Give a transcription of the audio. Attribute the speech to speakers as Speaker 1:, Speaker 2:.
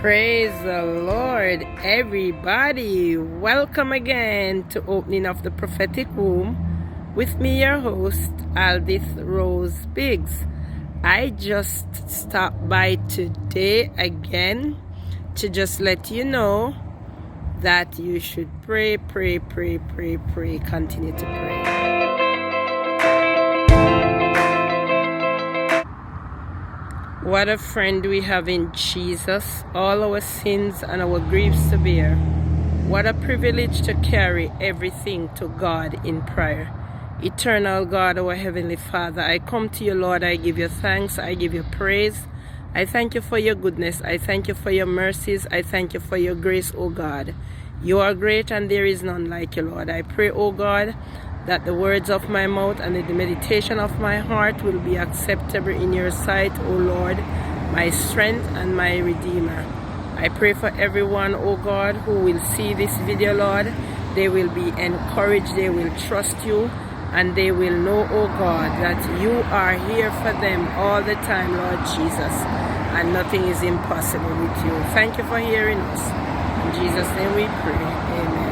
Speaker 1: Praise the Lord, everybody. Welcome again to Opening of the Prophetic Womb with me, your host, Aldith Rose Biggs. I just stopped by today again to just let you know that you should pray. Continue to pray. What a friend we have in Jesus, all our sins and our griefs to bear. What a privilege to carry everything to God in prayer. Eternal God, our Heavenly Father, I come to you, Lord. I give you thanks. I give you praise. I thank you for your goodness. I thank you for your mercies. I thank you for your grace, O God. You are great and there is none like you, Lord. I pray, O God, that the words of my mouth and the meditation of my heart will be acceptable in your sight, O Lord, my strength and my Redeemer. I pray for everyone, O God, who will see this video, Lord. They will be encouraged, they will trust you, and they will know, O God, that you are here for them all the time, Lord Jesus, and nothing is impossible with you. Thank you for hearing us. In Jesus' name we pray. Amen.